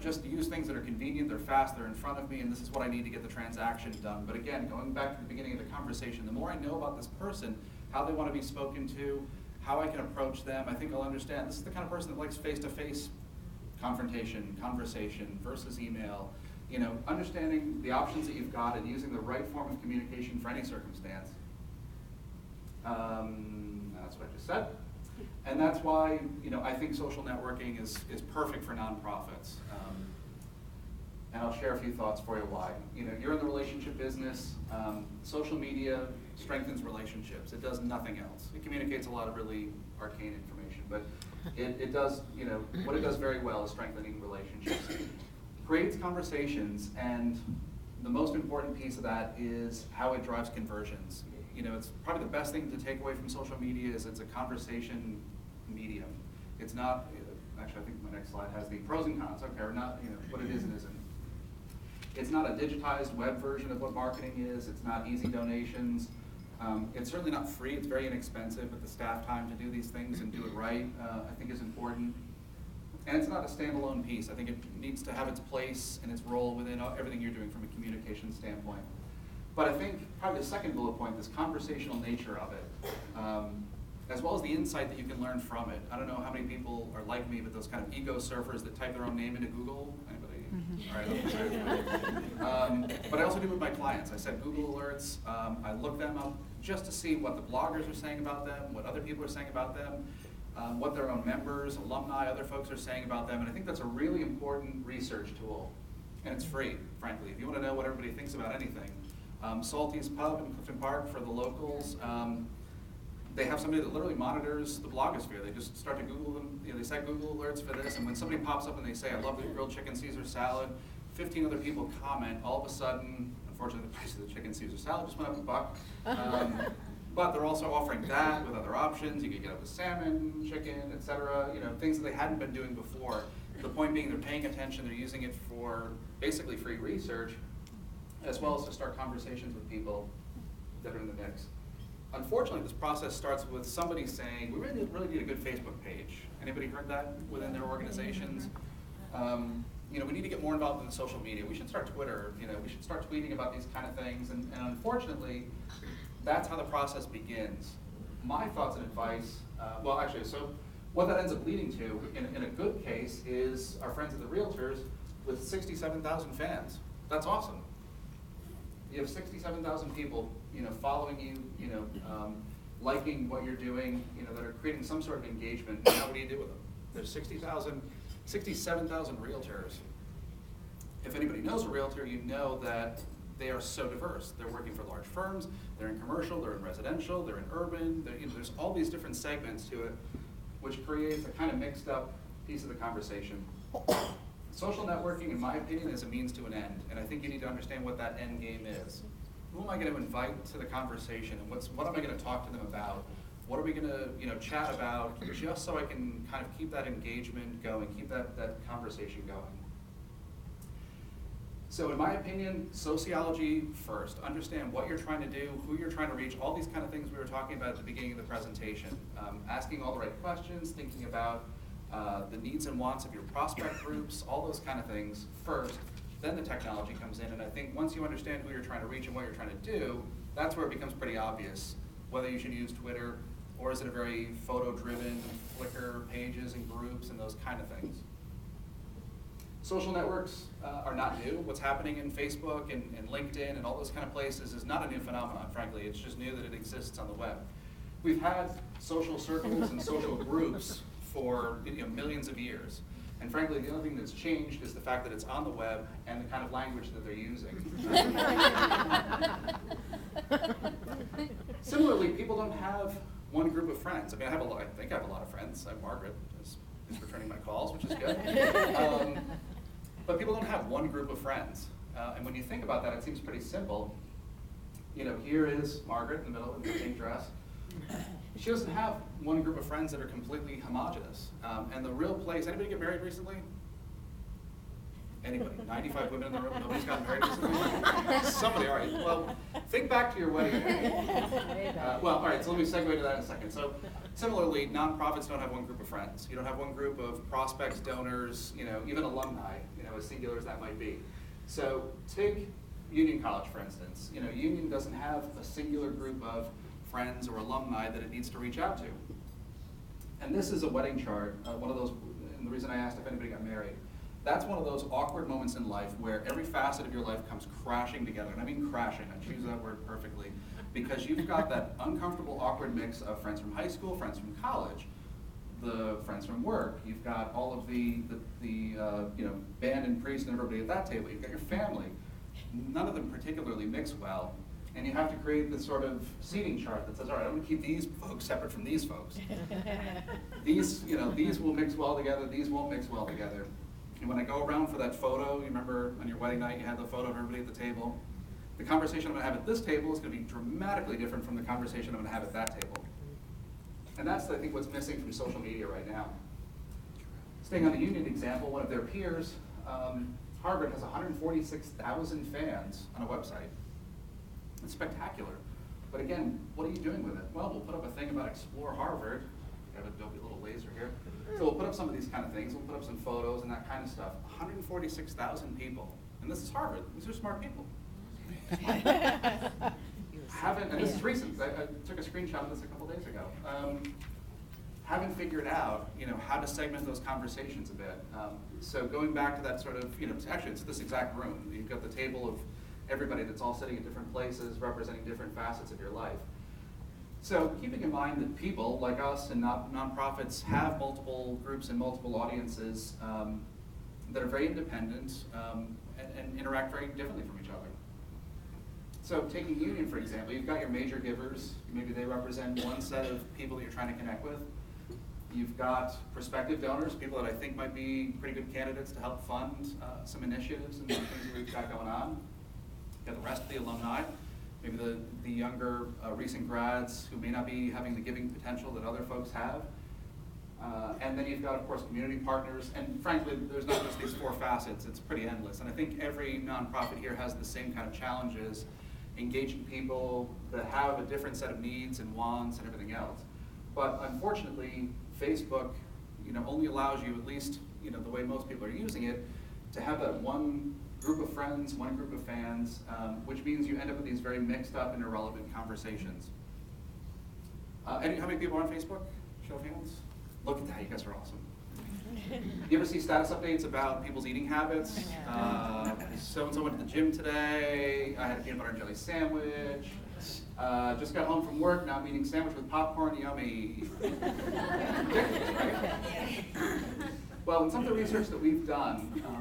just use things that are convenient, they're fast, they're in front of me, and this is what I need to get the transaction done. But again, going back to the beginning of the conversation, the more I know about this person, how they want to be spoken to, how I can approach them, I think I'll understand this is the kind of person that likes face-to-face confrontation, conversation versus email. Understanding the options that you've got and using the right form of communication for any circumstance. That's what I just said. And that's why, I think social networking is perfect for nonprofits. And I'll share a few thoughts for you why. You're in the relationship business. Social media strengthens relationships. It does nothing else. It communicates a lot of really arcane information, but it does, what it does very well is strengthening relationships. Creates conversations, and the most important piece of that is how it drives conversions. It's probably the best thing to take away from social media is it's a conversation medium. It's not, actually I think my next slide has the pros and cons, okay, or not, what it is and isn't. It's not a digitized web version of what marketing is. It's not easy donations. It's certainly not free. It's very inexpensive, but the staff time to do these things and do it right, I think is important. And it's not a standalone piece. I think it needs to have its place and its role within everything you're doing from a communication standpoint. But I think probably the second bullet point, this conversational nature of it, as well as the insight that you can learn from it. I don't know how many people are like me, but those kind of ego surfers that type their own name into Google. Anybody? All right. But I also do with my clients. I set Google alerts. I look them up just to see what the bloggers are saying about them, what other people are saying about them, what their own members, alumni, other folks are saying about them. And I think that's a really important research tool. And it's free, frankly. If you want to know what everybody thinks about anything. Salty's Pub in Clifton Park for the locals. They have somebody that literally monitors the blogosphere. They just start to Google them. They set Google alerts for this, and when somebody pops up and they say, I love the grilled chicken Caesar salad, 15 other people comment, all of a sudden, unfortunately the price of the chicken Caesar salad just went up $1. But they're also offering that with other options. You can get up with salmon, chicken, etc. Things that they hadn't been doing before. The point being they're paying attention, they're using it for basically free research, as well as to start conversations with people that are in the mix. Unfortunately, this process starts with somebody saying, we really need a good Facebook page. Anybody heard that within their organizations? We need to get more involved in social media. We should start Twitter. We should start tweeting about these kind of things. And unfortunately, that's how the process begins. My thoughts and advice, so what that ends up leading to, in a good case, is our friends at the Realtors with 67,000 fans. That's awesome. You have 67,000 people, following you, liking what you're doing, that are creating some sort of engagement. Now what do you do with them? There's 67,000 realtors. If anybody knows a realtor, you know that they are so diverse. They're working for large firms, they're in commercial, they're in residential, they're in urban, there's all these different segments to it, which creates a kind of mixed up piece of the conversation. Social networking, in my opinion, is a means to an end, and I think you need to understand what that end game is. Who am I going to invite to the conversation, and what am I going to talk to them about? What are we going to chat about, just so I can kind of keep that engagement going, keep that conversation going. So in my opinion, sociology first. Understand what you're trying to do, who you're trying to reach, all these kind of things we were talking about at the beginning of the presentation. Asking all the right questions, thinking about the needs and wants of your prospect groups, all those kind of things first, then the technology comes in. And I think once you understand who you're trying to reach and what you're trying to do, that's where it becomes pretty obvious whether you should use Twitter or is it a very photo-driven Flickr pages and groups and those kind of things. Social networks are not new. What's happening in Facebook and LinkedIn and all those kind of places is not a new phenomenon, frankly. It's just new that it exists on the web. We've had social circles and social groups for millions of years. And frankly, the only thing that's changed is the fact that it's on the web and the kind of language that they're using. Similarly, people don't have one group of friends. I mean, I think I have a lot of friends. Margaret is returning my calls, which is good. But people don't have one group of friends. And when you think about that, it seems pretty simple. Here is Margaret in the middle in the pink dress. She doesn't have one group of friends that are completely homogenous. And the real place, anybody get married recently? Anybody? 95 women in the room, nobody's gotten married recently? Somebody, all right. Well, think back to your wedding. Well, all right, so let me segue to that in a second. So similarly, nonprofits don't have one group of friends. You don't have one group of prospects, donors, even alumni, as singular as that might be. So take Union College, for instance. Union doesn't have a singular group of friends or alumni that it needs to reach out to. And this is a wedding chart, one of those, and the reason I asked if anybody got married, that's one of those awkward moments in life where every facet of your life comes crashing together. And I mean crashing, I choose that word perfectly, because you've got that uncomfortable, awkward mix of friends from high school, friends from college, the friends from work. You've got all of the band and priest and everybody at that table. You've got your family. None of them particularly mix well. And you have to create this sort of seating chart that says, all right, I'm going to keep these folks separate from these folks. These will mix well together, these won't mix well together. And when I go around for that photo, you remember on your wedding night you had the photo of everybody at the table? The conversation I'm going to have at this table is going to be dramatically different from the conversation I'm going to have at that table. And that's, I think, what's missing from social media right now. Staying on the Union example, one of their peers, Harvard, has 146,000 fans on a website. It's spectacular. But again, what are you doing with it? Well, we'll put up a thing about Explore Harvard. I have a Adobe little laser here. So we'll put up some of these kind of things. We'll put up some photos and that kind of stuff. 146,000 people. And this is Harvard. These are smart people. And this is recent. I took a screenshot of this a couple days ago. Haven't figured out, how to segment those conversations a bit. So going back to that sort of, actually it's this exact room. You've got the table of everybody that's all sitting in different places, representing different facets of your life. So keeping in mind that people like us and nonprofits have multiple groups and multiple audiences that are very independent and interact very differently from each other. So taking Union, for example, you've got your major givers. Maybe they represent one set of people that you're trying to connect with. You've got prospective donors, people that I think might be pretty good candidates to help fund some initiatives and some things that we've got going on. You've got the rest of the alumni, maybe the younger recent grads who may not be having the giving potential that other folks have. And then you've got, of course, community partners. And frankly, there's not just these four facets, it's pretty endless. And I think every nonprofit here has the same kind of challenges, engaging people that have a different set of needs and wants and everything else. But unfortunately, Facebook, only allows you, at least, the way most people are using it, to have that one group of friends, one group of fans, which means you end up with these very mixed up and irrelevant conversations. How many people are on Facebook? Show of hands. Look at that, you guys are awesome. You ever see status updates about people's eating habits? So-and-so went to the gym today, I had a peanut butter and jelly sandwich, just got home from work, now I'm eating sandwich with popcorn, yummy. Ridiculous, right? Well, in some of the research that we've done,